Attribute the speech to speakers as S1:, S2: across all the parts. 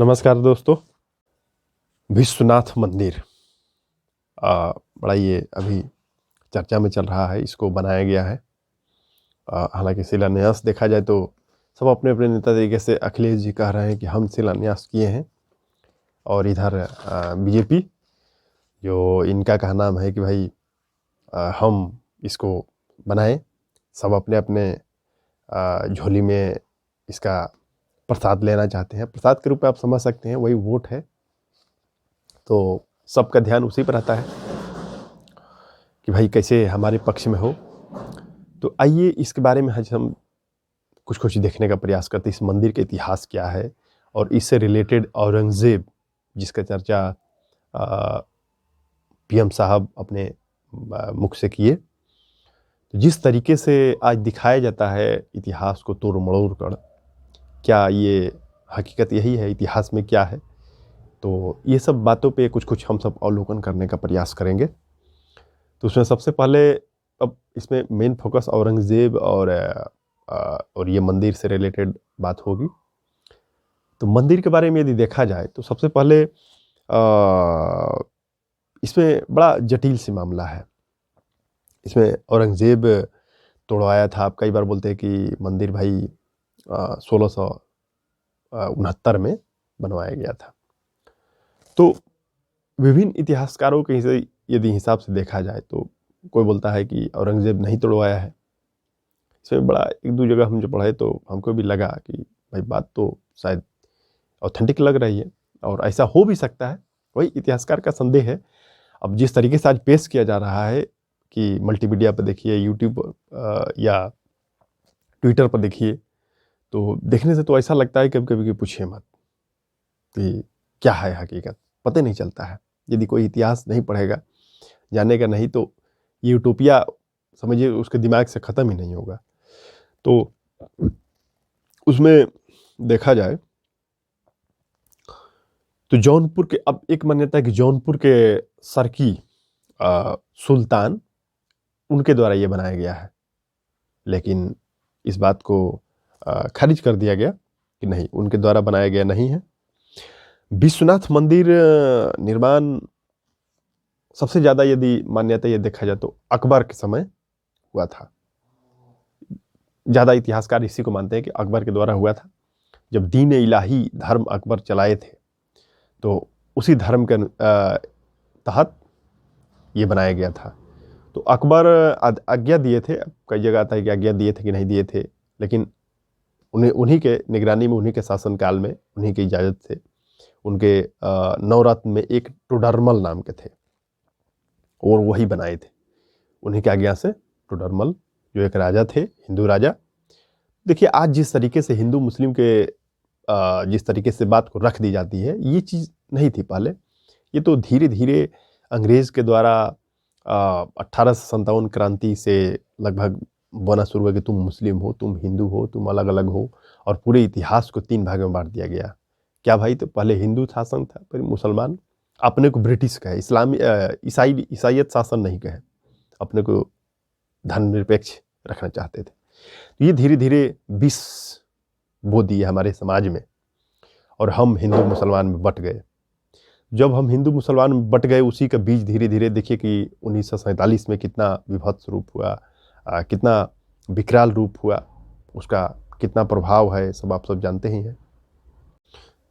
S1: नमस्कार दोस्तों। विश्वनाथ मंदिर बड़ा ये अभी चर्चा में चल रहा है। इसको बनाया गया है। हालांकि शिलान्यास देखा जाए तो सब अपने अपने नेता तरीके से अखिलेश जी कह रहे हैं कि हम शिलान्यास किए हैं, और इधर बीजेपी जो इनका कहना है कि भाई हम इसको बनाएं। सब अपने अपने झोली में इसका प्रसाद लेना चाहते हैं। प्रसाद के रूप में आप समझ सकते हैं, वही वोट है, तो सबका ध्यान उसी पर रहता है कि भाई कैसे हमारे पक्ष में हो। तो आइए इसके बारे में आज हम कुछ देखने का प्रयास करते हैं। इस मंदिर का इतिहास क्या है और इससे रिलेटेड औरंगज़ेब जिसका चर्चा पीएम साहब अपने मुख से किए, तो जिस तरीके से आज दिखाया जाता है इतिहास को तोड़ मड़ोड़ कर, क्या ये हकीकत यही है, इतिहास में क्या है, तो ये सब बातों पे कुछ हम सब अवलोकन करने का प्रयास करेंगे। तो उसमें सबसे पहले अब इसमें मेन फोकस औरंगज़ेब और ये मंदिर से रिलेटेड बात होगी। तो मंदिर के बारे में यदि देखा जाए तो सबसे पहले इसमें बड़ा जटिल सी मामला है। इसमें औरंगज़ेब तोड़वाया था। आप कई बार बोलते हैं कि मंदिर भाई 1669 में बनवाया गया था। तो विभिन्न इतिहासकारों के यदि हिसाब से देखा जाए तो कोई बोलता है कि औरंगज़ेब नहीं तोड़वाया है। इसमें बड़ा एक दो जगह हम जो पढ़े तो हमको भी लगा कि भाई बात तो शायद ऑथेंटिक लग रही है और ऐसा हो भी सकता है। वही इतिहासकार का संदेह है। अब जिस तरीके से आज पेश किया जा रहा है कि मल्टीमीडिया पर देखिए, यूट्यूब या ट्विटर पर देखिए, तो देखने से तो ऐसा लगता है कभी कभी कि पूछिए मत कि क्या है हकीकत, पता नहीं चलता है। यदि कोई इतिहास नहीं पढ़ेगा, जानेगा नहीं, तो ये यूटोपिया समझिए उसके दिमाग से ख़त्म ही नहीं होगा। तो उसमें देखा जाए तो जौनपुर के, अब एक मान्यता है कि जौनपुर के सरकी सुल्तान, उनके द्वारा ये बनाया गया है, लेकिन इस बात को खारिज कर दिया गया कि नहीं, उनके द्वारा बनाया गया नहीं है। विश्वनाथ मंदिर निर्माण सबसे ज़्यादा यदि मान्यता ये देखा जाए तो अकबर के समय हुआ था। ज़्यादा इतिहासकार इसी को मानते हैं कि अकबर के द्वारा हुआ था। जब दीन इलाही धर्म अकबर चलाए थे तो उसी धर्म के तहत ये बनाया गया था। तो अकबर आज्ञा दिए थे, कई जगह आता है कि आज्ञा दिए थे कि नहीं दिए थे, लेकिन उन्हीं के निगरानी में, उन्हीं के शासनकाल में, उन्हीं की इजाज़त से उनके नवरत्न में एक टोडरमल नाम के थे और वही बनाए थे। उन्हीं की आज्ञा से टोडरमल जो एक राजा थे, हिंदू राजा। देखिए आज जिस तरीके से हिंदू मुस्लिम के जिस तरीके से बात को रख दी जाती है, ये चीज़ नहीं थी पहले। ये तो धीरे धीरे अंग्रेज़ के द्वारा 1857 क्रांति से लगभग बना शुरू हुआ कि तुम मुस्लिम हो, तुम हिंदू हो, तुम अलग अलग हो, और पूरे इतिहास को 3 भाग में बांट दिया गया। क्या भाई, तो पहले हिंदू शासन था, फिर मुसलमान, अपने को ब्रिटिश कहे, इस्लामी ईसाइयत शासन नहीं कहे, अपने को धर्मनिरपेक्ष रखना चाहते थे। ये धीरे धीरे विष बो दिए हमारे समाज में और हम हिंदू मुसलमान में बट गए। जब हम हिंदू मुसलमान में बट गए, उसी का बीज धीरे धीरे देखिए कि 1947 में कितना विभत्स रूप हुआ, कितना विकराल रूप हुआ, उसका कितना प्रभाव है, सब आप सब जानते ही हैं।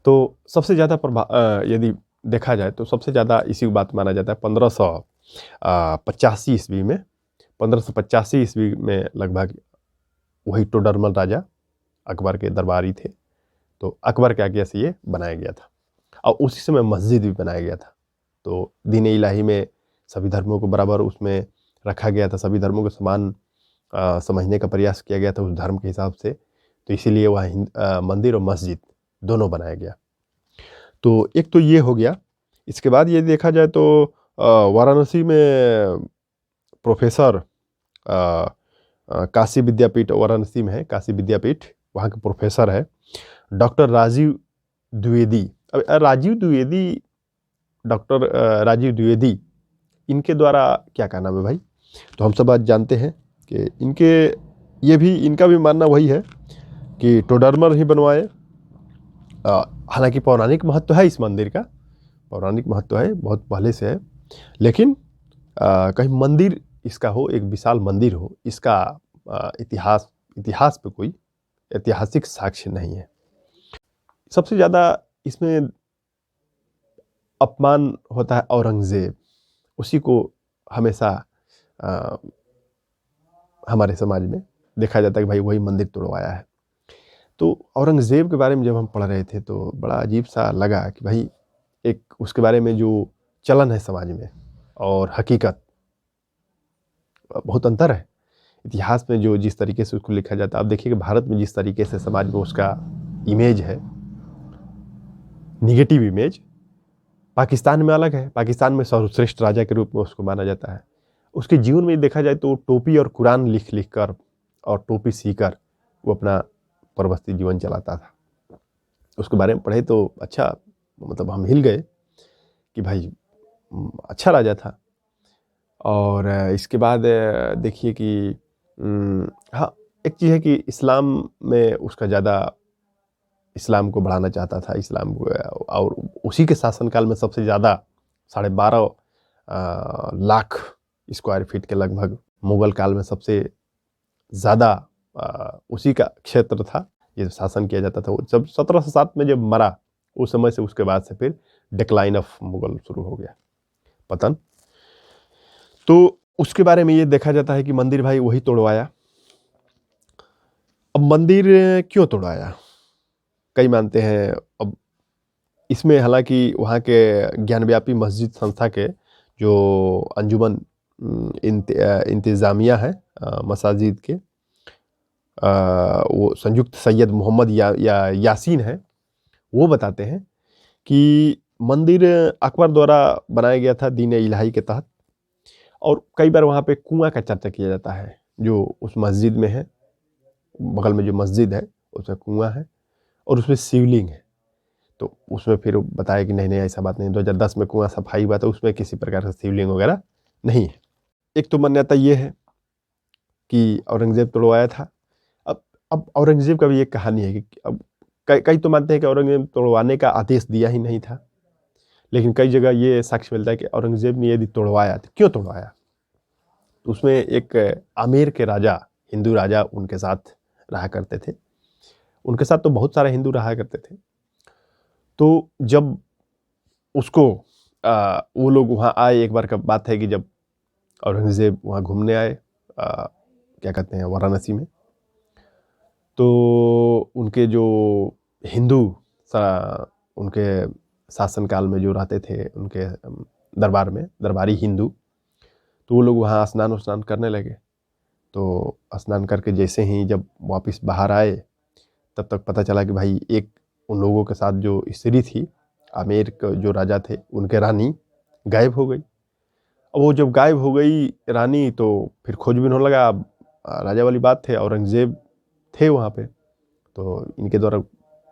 S1: तो सबसे ज़्यादा प्रभाव यदि देखा जाए तो सबसे ज़्यादा इसी बात माना जाता है 1585 ईस्वी में। 1585 ईस्वी में लगभग वही टोडरमल राजा अकबर के दरबारी थे, तो अकबर के आज्ञा से ये बनाया गया था। और उसी समय मस्जिद भी बनाया गया था। तो दीन इलाही में सभी धर्मों को बराबर उसमें रखा गया था, सभी धर्मों को समान समझने का प्रयास किया गया था उस धर्म के हिसाब से। तो इसीलिए वहाँ मंदिर और मस्जिद दोनों बनाया गया। तो एक तो ये हो गया। इसके बाद ये देखा जाए तो वाराणसी में प्रोफेसर, काशी विद्यापीठ वाराणसी में है, काशी विद्यापीठ, वहाँ के प्रोफेसर है डॉक्टर राजीव द्विवेदी। अब डॉक्टर राजीव द्विवेदी, इनके द्वारा क्या कहना है भाई, तो हम सब आज जानते हैं कि इनका भी मानना वही है कि टोडरमल ही बनवाए हालांकि पौराणिक महत्व है इस मंदिर का, पौराणिक महत्व है, बहुत पहले से है, लेकिन कहीं मंदिर इसका हो, एक विशाल मंदिर हो, इसका इतिहास पे कोई ऐतिहासिक साक्ष्य नहीं है। सबसे ज़्यादा इसमें अपमान होता है औरंगज़ेब, उसी को हमेशा अ, हमारे समाज में देखा जाता है कि भाई वही मंदिर तोड़वाया है। तो औरंगज़ेब के बारे में जब हम पढ़ रहे थे तो बड़ा अजीब सा लगा कि भाई एक उसके बारे में जो चलन है समाज में और हकीकत, बहुत अंतर है। इतिहास में जो जिस तरीके से उसको लिखा जाता है, आप देखिए कि भारत में जिस तरीके से समाज में उसका इमेज है, निगेटिव इमेज, पाकिस्तान में अलग है। पाकिस्तान में सर्वश्रेष्ठ राजा के रूप में उसको माना जाता है। उसके जीवन में देखा जाए तो टोपी और कुरान लिख लिख कर और टोपी सीकर वो अपना परबस्ती जीवन चलाता था। उसके बारे में पढ़े तो अच्छा, मतलब हम हिल गए कि भाई अच्छा राजा था। और इसके बाद देखिए कि हाँ, एक चीज़ है कि इस्लाम में उसका ज़्यादा, इस्लाम को बढ़ाना चाहता था, इस्लाम को, और उसी के शासनकाल में सबसे ज़्यादा 12.5 लाख स्क्वायर फीट के लगभग मुगल काल में सबसे ज़्यादा उसी का क्षेत्र था, ये शासन किया जाता था। जब 1707 में जब मरा, उस समय से उसके बाद से फिर डिक्लाइन ऑफ मुगल शुरू हो गया, पतन। तो उसके बारे में ये देखा जाता है कि मंदिर भाई वही तोड़वाया। अब मंदिर क्यों तोड़वाया, कई मानते हैं। अब इसमें हालांकि वहाँ के ज्ञानव्यापी मस्जिद संस्था के जो अंजुमन इंतज़ामिया है मसाजिद के, वो संयुक्त सैयद मोहम्मद यासीन है, वो बताते हैं कि मंदिर अकबर द्वारा बनाया गया था दीन इलाही के तहत। और कई बार वहाँ पे कुआं का चर्चा किया जाता है जो उस मस्जिद में है, बगल में जो मस्जिद है उसमें कुआं है और उसमें शिवलिंग है। तो उसमें फिर बताया कि नहीं ऐसा बात नहीं, 2010 में कुआं सफाई हुआ था, उसमें किसी प्रकार का शिवलिंग वगैरह नहीं है। एक तो मान्यता ये है कि औरंगजेब तोड़वाया था। अब औरंगजेब का भी एक कहानी है कि अब कई तो मानते हैं कि औरंगजेब तोड़वाने का आदेश दिया ही नहीं था, लेकिन कई जगह ये साक्ष्य मिलता है कि औरंगजेब ने यदि तोड़वाया तो क्यों तोड़वाया। तो उसमें एक आमेर के राजा, हिंदू राजा उनके साथ रहा करते थे, उनके साथ तो बहुत सारे हिंदू रहा करते थे। तो जब उसको वो लोग वहाँ आए, एक बार का बात है कि जब औरंगजेब वहाँ घूमने आए, क्या कहते हैं, वाराणसी में, तो उनके जो हिंदू उनके शासनकाल में जो रहते थे उनके दरबार में, दरबारी हिंदू, तो वो लोग वहाँ स्नान करने लगे। तो स्नान करके जैसे ही जब वापस बाहर आए, तब तक पता चला कि भाई एक उन लोगों के साथ जो स्त्री थी, आमेर के जो राजा थे, उनके रानी गायब हो गई। अब वो जब गायब हो गई रानी, तो फिर खोजबीन होने लगा। अब राजा वाली बात थे, औरंगजेब थे वहाँ पे, तो इनके द्वारा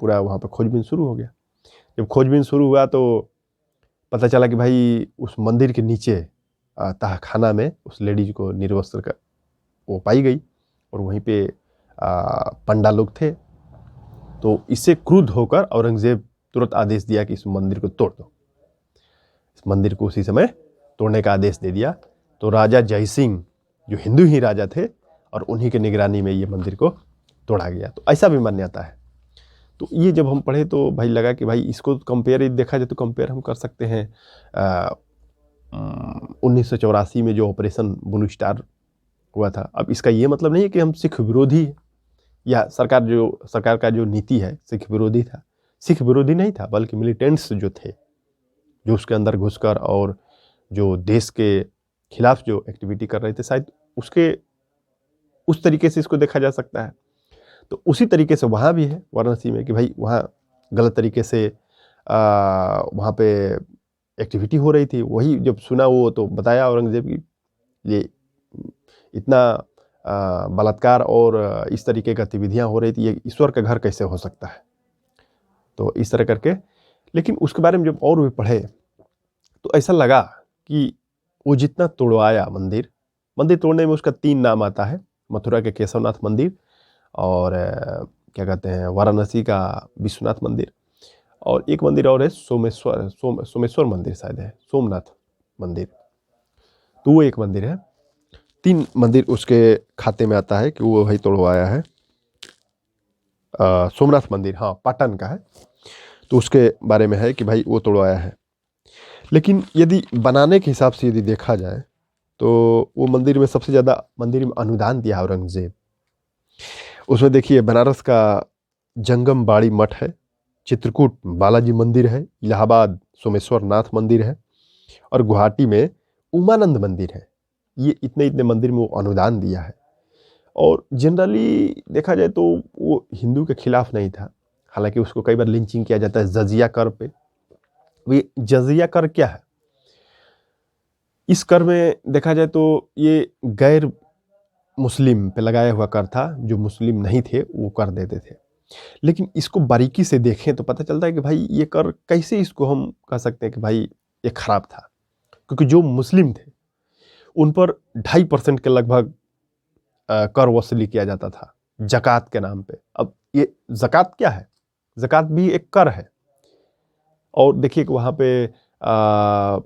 S1: पूरा वहाँ पे खोजबीन शुरू हो गया। जब खोजबीन शुरू हुआ तो पता चला कि भाई उस मंदिर के नीचे तहखाना में उस लेडीज को निर्वस्त्र का वो पाई गई, और वहीं पे पंडा लोग थे। तो इससे क्रुद्ध होकर औरंगजेब तुरंत आदेश दिया कि इस मंदिर को तोड़ दो। इस मंदिर को उसी समय तोड़ने का आदेश दे दिया। तो राजा जय सिंह जो हिंदू ही राजा थे, और उन्हीं के निगरानी में ये मंदिर को तोड़ा गया। तो ऐसा भी मान्यता है। तो ये जब हम पढ़े तो भाई लगा कि भाई इसको कंपेयर देखा जाए तो कंपेयर हम कर सकते हैं 1984 में जो ऑपरेशन ब्लू स्टार हुआ था। अब इसका ये मतलब नहीं है कि हम सिख विरोधी, या सरकार का जो नीति है सिख विरोधी था। सिख विरोधी नहीं था, बल्कि मिलिटेंट्स जो थे, जो उसके अंदर घुसकर और जो देश के खिलाफ जो एक्टिविटी कर रहे थे, शायद उसके उस तरीके से इसको देखा जा सकता है। तो उसी तरीके से वहाँ भी है वाराणसी में कि भाई वहाँ गलत तरीके से वहाँ पे एक्टिविटी हो रही थी। वही जब सुना वो तो बताया औरंगजेब की ये इतना बलात्कार और इस तरीके की गतिविधियाँ हो रही थी, ये ईश्वर का घर कैसे हो सकता है। तो इस तरह करके, लेकिन उसके बारे में जब और भी पढ़े तो ऐसा लगा कि वो जितना तोड़वाया मंदिर तोड़ने में उसका 3 नाम आता है। मथुरा के केशवनाथ मंदिर, और क्या कहते हैं, वाराणसी का विश्वनाथ मंदिर। और एक मंदिर और है सोमेश्वर मंदिर शायद है, सोमनाथ मंदिर, तो वो एक मंदिर है। 3 मंदिर उसके खाते में आता है कि वो वही तोड़वाया है। सोमनाथ मंदिर हाँ पाटन का है, तो उसके बारे में है कि भाई वो तोड़वाया है। लेकिन यदि बनाने के हिसाब से यदि देखा जाए तो वो मंदिर में सबसे ज़्यादा मंदिर में अनुदान दिया औरंगजेब। उसमें देखिए बनारस का जंगम बाड़ी मठ है, चित्रकूट बालाजी मंदिर है, इलाहाबाद सोमेश्वर नाथ मंदिर है और गुवाहाटी में उमानंद मंदिर है। ये इतने इतने मंदिर में वो अनुदान दिया है। और जनरली देखा जाए तो वो हिंदू के खिलाफ नहीं था, हालांकि उसको कई बार लिंचिंग किया जाता है जजिया कर पे। ये जजिया कर क्या है? इस कर में देखा जाए तो ये गैर मुस्लिम पे लगाया हुआ कर था, जो मुस्लिम नहीं थे वो कर देते थे। लेकिन इसको बारीकी से देखें तो पता चलता है कि भाई ये कर कैसे इसको हम कह सकते हैं कि भाई ये खराब था, क्योंकि जो मुस्लिम थे उन पर 2.5% के लगभग कर वसूली किया जाता था जक़ात के नाम पे। अब ये ज़कात क्या है? ज़कात भी एक कर है। और देखिए कि वहाँ पे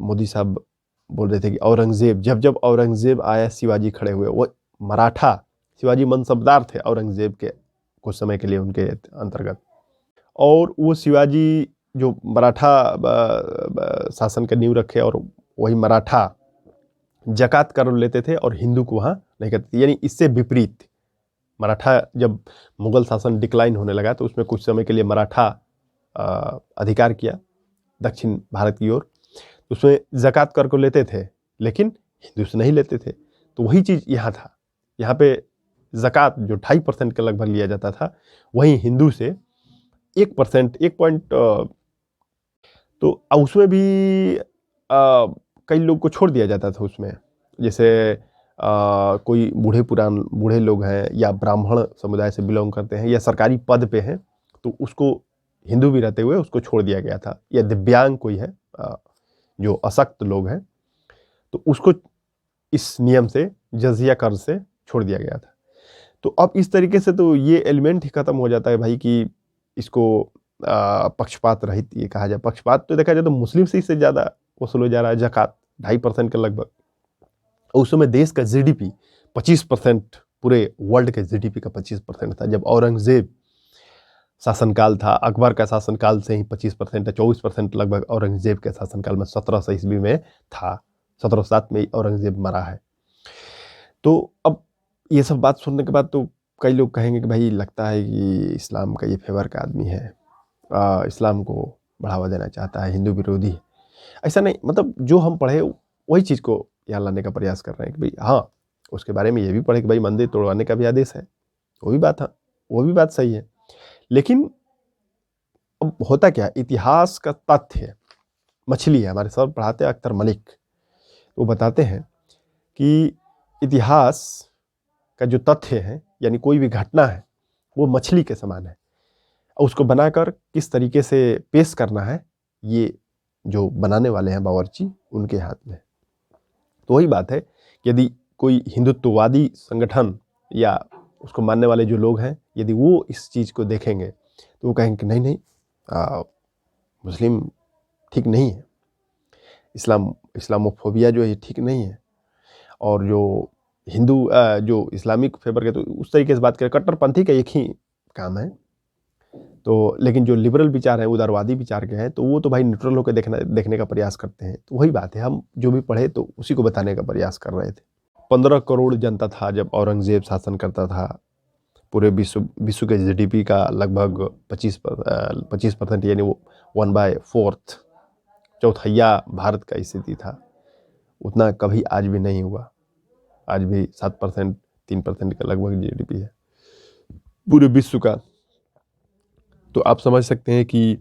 S1: मोदी साहब बोल रहे थे कि औरंगजेब, जब जब औरंगजेब आया शिवाजी खड़े हुए। वो मराठा, शिवाजी मनसबदार थे औरंगजेब के कुछ समय के लिए उनके अंतर्गत। और वो शिवाजी जो मराठा शासन का नींव रखे, और वही मराठा जक़ात कर लेते थे और हिंदू को वहाँ नहीं करते थे। यानी इससे विपरीत मराठा, जब मुगल शासन डिक्लाइन होने लगा तो उसमें कुछ समय के लिए मराठा अधिकार किया दक्षिण भारत की ओर, उसमें ज़कात कर को लेते थे लेकिन हिंदू से नहीं लेते थे। तो वही चीज़ यहाँ था। यहाँ पे ज़कात जो 2.5% के लगभग लिया जाता था, वहीं हिंदू से 1%, 1 पॉइंट, तो उसमें भी कई लोग को छोड़ दिया जाता था उसमें। जैसे कोई बूढ़े लोग हैं या ब्राह्मण समुदाय से बिलोंग करते हैं या सरकारी पद पे हैं, तो उसको हिंदू भी रहते हुए उसको छोड़ दिया गया था। या दिव्यांग कोई है जो अशक्त लोग हैं, तो उसको इस नियम से जजिया कर से छोड़ दिया गया था। तो अब इस तरीके से तो ये एलिमेंट ही खत्म हो जाता है भाई कि इसको पक्षपात रहित ये कहा जाए। पक्षपात तो देखा जाए तो मुस्लिम से इससे ज़्यादा वसूल हो जा रहा है जक़ात, 2.5% के लगभग। उस समय देश का जीडीपी 25%, पूरे वर्ल्ड के जीडीपी का 25% था। जब औरंगजेब शासनकाल था, अकबर का शासनकाल से ही 25% या 24% लगभग औरंगजेब के शासनकाल में 1700 ईस्वी में था। 1707 में औरंगजेब मरा है। तो अब ये सब बात सुनने के बाद तो कई लोग कहेंगे कि भाई लगता है कि इस्लाम का ये फेवर का आदमी है, इस्लाम को बढ़ावा देना चाहता है, हिंदू विरोधी है। ऐसा नहीं, मतलब जो हम पढ़े वही चीज़ को यहाँ लाने का प्रयास कर रहे हैं कि भाई हाँ, उसके बारे में ये भी पढ़े कि भाई मंदिर तोड़वाने का भी आदेश है, वो भी बात है, वो भी बात सही है। लेकिन अब होता क्या, इतिहास का तथ्य मछली है। हमारे सर पढ़ाते हैं अख्तर मलिक, वो बताते हैं कि इतिहास का जो तथ्य है, यानी कोई भी घटना है, वो मछली के समान है, और उसको बनाकर किस तरीके से पेश करना है, ये जो बनाने वाले हैं बावर्ची, उनके हाथ में। तो वही बात है कि यदि कोई हिंदुत्ववादी संगठन या उसको मानने वाले जो लोग हैं, यदि वो इस चीज़ को देखेंगे तो वो कहेंगे कि नहीं नहीं, मुस्लिम ठीक नहीं है, इस्लामोफोबिया जो है ठीक नहीं है। और जो हिंदू जो इस्लामिक फेवर के, तो उस तरीके से बात करें, कट्टरपंथी का एक ही काम है। तो लेकिन जो लिबरल विचार है, उदारवादी विचार के हैं, तो वो तो भाई न्यूट्रल होकर देखने का प्रयास करते हैं। तो वही बात है, हम जो भी पढ़े तो उसी को बताने का प्रयास कर रहे थे। 15 करोड़ जनता था जब औरंगजेब शासन करता था। पूरे विश्व के जीडीपी का लगभग 25%, यानी वो 1/4, चौथाइया भारत का स्थिति था। उतना कभी आज भी नहीं हुआ। आज भी 7%, 3% का लगभग जीडीपी है पूरे विश्व का। तो आप समझ सकते हैं कि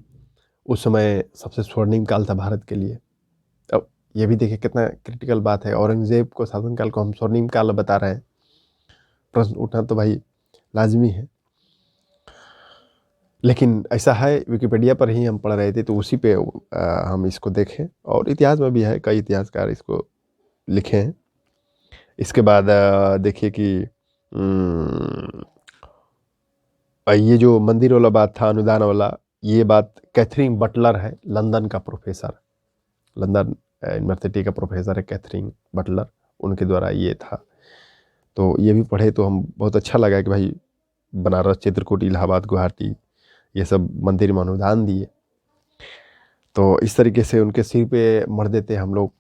S1: उस समय सबसे स्वर्णिम काल था भारत के लिए। अब ये भी देखिए कितना क्रिटिकल बात है, औरंगजेब को शासनकाल को हम स्वर्णिम काल बता रहे हैं। प्रश्न उठना तो भाई लाजमी है। लेकिन ऐसा है, विकिपीडिया पर ही हम पढ़ रहे थे तो उसी पे हम इसको देखें, और इतिहास में भी है, कई इतिहासकार इसको लिखे हैं। इसके बाद देखिए कि ये जो मंदिर वाला बात था, अनुदान वाला, ये बात कैथरीन बटलर है, लंदन का प्रोफेसर, लंदन यूनिवर्सिटी का प्रोफेसर है कैथरीन बटलर, उनके द्वारा ये था। तो ये भी पढ़े तो हम बहुत अच्छा लगा कि भाई बनारस, चित्रकूट, इलाहाबाद, गुवाहाटी ये सब मंदिर में अनुदान दिए। तो इस तरीके से उनके सिर पे मर देते हम लोग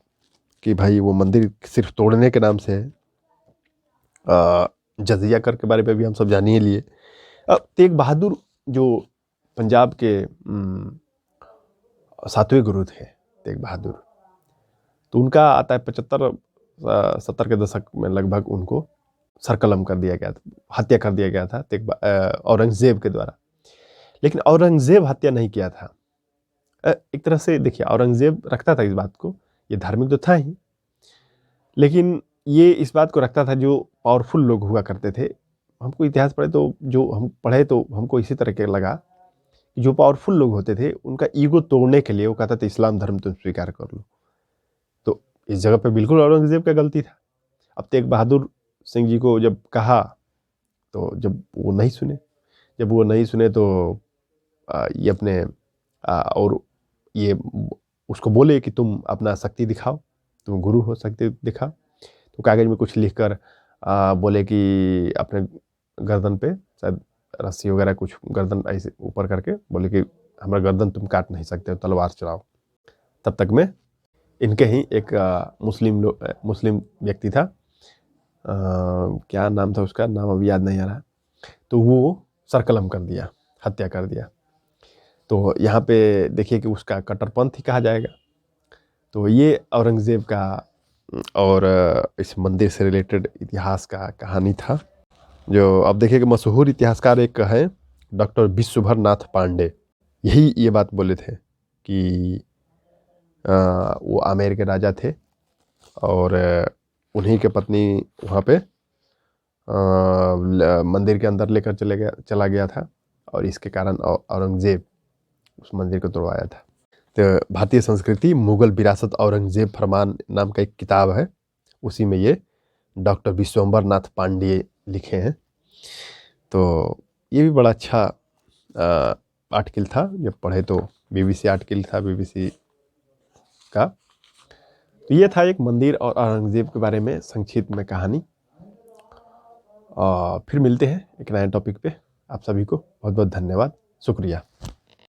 S1: कि भाई वो मंदिर सिर्फ तोड़ने के नाम से है। जजिया कर के बारे में भी हम सब जान ही लिए। तेग बहादुर जो पंजाब के 7वें गुरु थे तेग बहादुर, तो उनका आता है 75-70 के दशक में लगभग उनको सरकलम कर दिया गया था, हत्या कर दिया गया था औरंगजेब के द्वारा। लेकिन औरंगजेब हत्या नहीं किया था। एक तरह से देखिए, औरंगजेब रखता था इस बात को, ये धार्मिक तो था ही, लेकिन ये इस बात को रखता था जो पावरफुल लोग हुआ करते थे। हमको इतिहास पढ़े तो जो हम पढ़े तो हमको इसी तरह के लगा कि जो पावरफुल लोग होते थे उनका ईगो तोड़ने के लिए वो कहता था इस्लाम धर्म तुम स्वीकार कर लो। तो इस जगह पे बिल्कुल औरंगजेब का गलती था। अब तेग बहादुर सिंह जी को जब कहा तो जब वो नहीं सुने तो ये अपने और ये उसको बोले कि तुम अपना शक्ति दिखाओ, तुम गुरु हो, शक्ति दिखाओ। तो कागज में कुछ लिखकर बोले कि अपने गर्दन पे शायद रस्सी वगैरह कुछ गर्दन ऐसे ऊपर करके बोले कि हमारा गर्दन तुम काट नहीं सकते हो, तलवार चलाओ। तब तक में इनके ही एक मुस्लिम व्यक्ति था, क्या नाम था उसका, नाम अभी याद नहीं आ रहा, तो वो सरकलम कर दिया, हत्या कर दिया। तो यहाँ पे देखिए कि उसका कट्टरपंथ ही कहा जाएगा। तो ये औरंगजेब का और इस मंदिर से रिलेटेड इतिहास का कहानी था। जो अब देखिए कि मशहूर इतिहासकार एक है डॉक्टर विश्वभर नाथ पांडे, यही ये बात बोले थे कि वो आमेर के राजा थे और उन्हीं के पत्नी वहाँ पे मंदिर के अंदर लेकर चला गया था और इसके कारण औरंगजेब उस मंदिर को तोड़वाया था। तो भारतीय संस्कृति, मुगल विरासत, औरंगजेब फरमान नाम का एक किताब है, उसी में ये डॉक्टर विश्वम्बर नाथ पांडे लिखे हैं। तो ये भी बड़ा अच्छा आर्टिकल था, जब पढ़े तो BBC आर्टिकल था, BBC का। तो ये था एक मंदिर और औरंगजेब के बारे में संक्षिप्त में कहानी। फिर मिलते हैं एक नए टॉपिक पे। आप सभी को बहुत बहुत धन्यवाद, शुक्रिया।